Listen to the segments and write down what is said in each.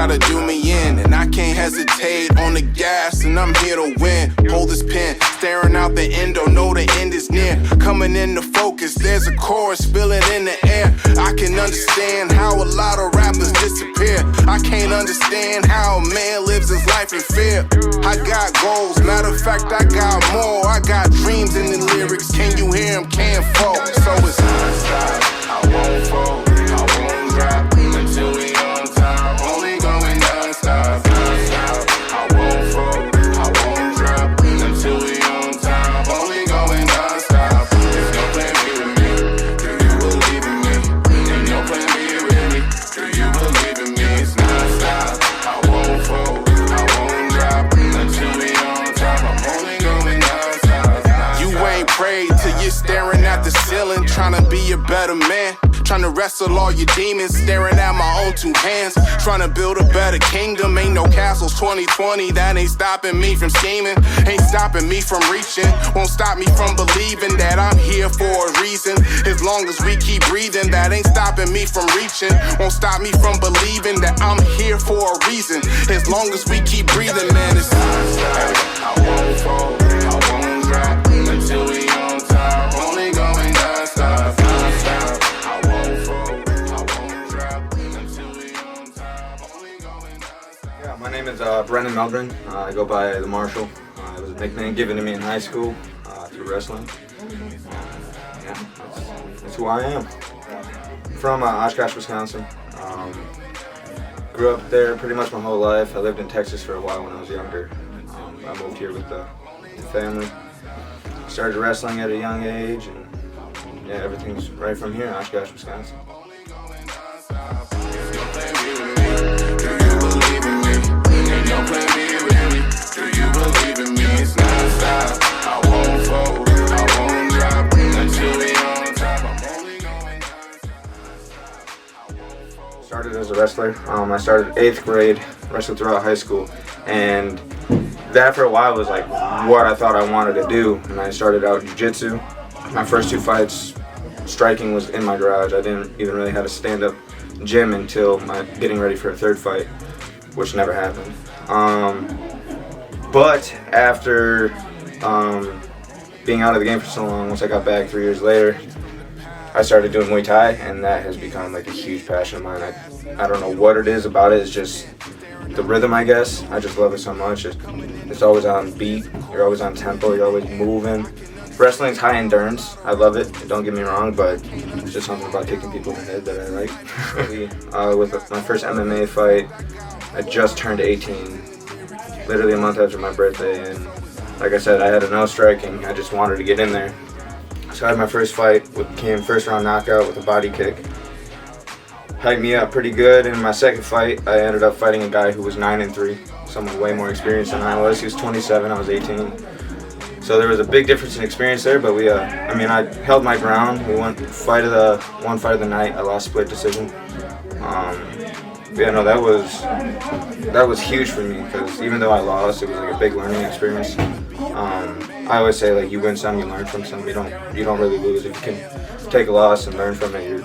try to do me in, and I can't hesitate on the gas, and I'm here to win. Hold this pen, staring out the endo, know the end is near. Coming into focus, there's a chorus, feel it in the air. I can understand how a lot of rappers disappear. I can't understand how a man lives his life in fear. I got goals, matter of fact, I got more. I got dreams in the lyrics, can you hear them? Can't fall. So it's non-stop, I won't fold, I won't drop until we on top. Only going non-stop, non-stop, I won't fold, I won't drop until we on top. Only going non-stop. There's no plan B with me, do you believe in me? There's no plan B with me, do you believe in me? It's non-stop, I won't fold, I won't drop until we on top. I'm only going non-stop. You ain't prayed till you're staring at the ceiling, trying to be a better man. Trying to wrestle all your demons, staring at my own two hands. Trying to build a better kingdom, ain't no castles 2020. That ain't stopping me from scheming, ain't stopping me from reaching. Won't stop me from believing that I'm here for a reason. As long as we keep breathing, that ain't stopping me from reaching. Won't stop me from believing that I'm here for a reason. As long as we keep breathing, man, it's non-stop. I won't fold, I won't drop until we on top. Only going non-stop, non-stop. My name is Brennon Mellgren. I go by the Marshal. It was a nickname given to me in high school through wrestling. Yeah, that's who I am. I'm from Oshkosh, Wisconsin. Grew up there pretty much my whole life. I lived in Texas for a while when I was younger. I moved here with the family. Started wrestling at a young age, and yeah, everything's right from here in Oshkosh, Wisconsin. Started as a wrestler. I started 8th grade, wrestled throughout high school, and that for a while was like what I thought I wanted to do. And I started out jiu-jitsu. My first 2 fights, striking was in my garage. I didn't even really have a stand-up gym until my getting ready for a 3rd fight, which never happened. But after being out of the game for so long, once I got back 3 years later, I started doing Muay Thai, and that has become like a huge passion of mine. I don't know what it is about it. It's just the rhythm, I guess. I just love it so much. It's always on beat. You're always on tempo. You're always moving. Wrestling's high endurance. I love it. Don't get me wrong, but it's just something about kicking people in the head that I like. With my first MMA fight, I just turned 18, literally a month after my birthday, and like I said, I had a no striking. I just wanted to get in there. So I had my first fight, came first round knockout with a body kick. Hyped me up pretty good. In my second fight, I ended up fighting a guy who was 9-3, someone way more experienced than I was. He was 27, I was 18. So there was a big difference in experience there, but I held my ground. We won one fight of the night. I lost split decision. Yeah, no, that was huge for me, because even though I lost, it was like a big learning experience. I always say, like, you win some, you learn from some. You don't really lose. If you can take a loss and learn from it, you're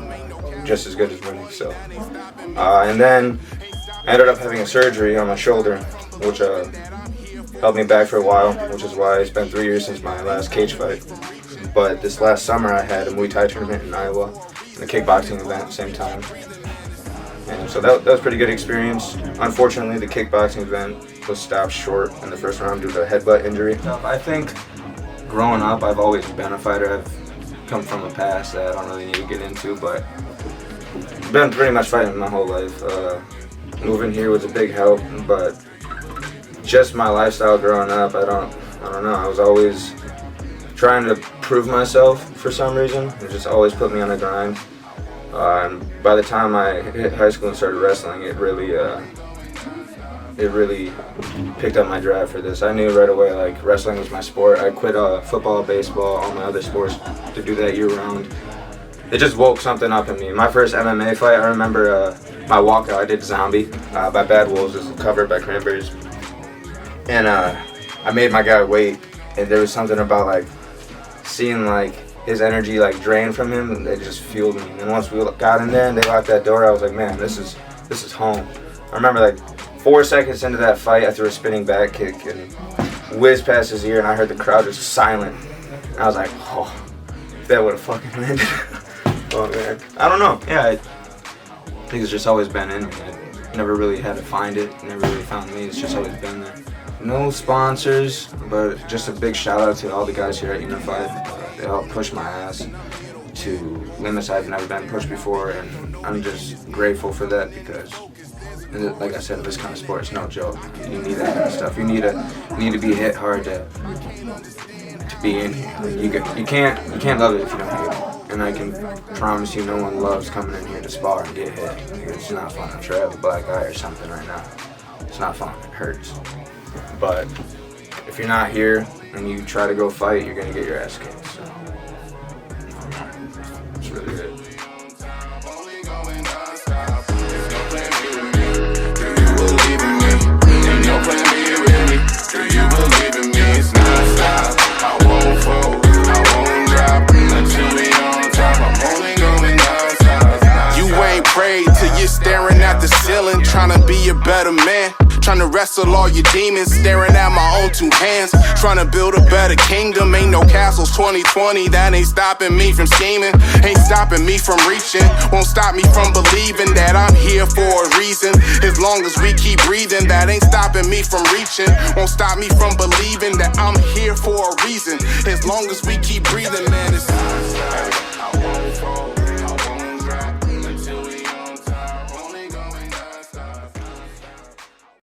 just as good as winning. So, and then I ended up having a surgery on my shoulder, which held me back for a while, which is why it's been 3 years since my last cage fight. But this last summer, I had a Muay Thai tournament in Iowa and a kickboxing event at the same time. And so that was a pretty good experience. Unfortunately, the kickboxing event was stopped short in the first round due to a headbutt injury. I think growing up, I've always been a fighter. I've come from a past that I don't really need to get into, but I've been pretty much fighting my whole life. Moving here was a big help, but just my lifestyle growing up, I don't know. I was always trying to prove myself for some reason. It just always put me on a grind. And by the time I hit high school and started wrestling, it really picked up my drive for this. I knew right away, like, wrestling was my sport. I quit football, baseball, all my other sports to do that year round. It just woke something up in me. My first MMA fight, I remember my walkout. I did Zombie by Bad Wolves. It was covered by Cranberries. And I made my guy wait, and there was something about, like, seeing, like, his energy, like, drain from him, and it just fueled me. And then once we got in there and they locked that door, I was like, man, this is home. I remember like 4 seconds into that fight, I threw a spinning back kick and whizzed past his ear, and I heard the crowd just silent. And I was like, oh, if that would have fucking landed. Oh man, I don't know. Yeah, I think it's just always been in me. I never really had to find it. Never really found me. It's just always been there. No sponsors, but just a big shout out to all the guys here at Unified. They helped push my ass to limits I've never been pushed before, and I'm just grateful for that because, like I said, this kind of sport is no joke. You need that kind of stuff. You need to be hit hard to be in here. You can't love it if you don't hate it. And I can promise you, no one loves coming in here to spar and get hit. It's not fun. I'm sure I have a black eye or something right now. It's not fun. It hurts. But if you're not here and you try to go fight, you're gonna get your ass kicked. So it's really good. Staring at the ceiling, trying to be a better man. Trying to wrestle all your demons, staring at my own 2 hands. Trying to build a better kingdom, ain't no castles 2020. That ain't stopping me from scheming, ain't stopping me from reaching. Won't stop me from believing that I'm here for a reason. As long as we keep breathing, that ain't stopping me from reaching. Won't stop me from believing that I'm here for a reason. As long as we keep breathing, man.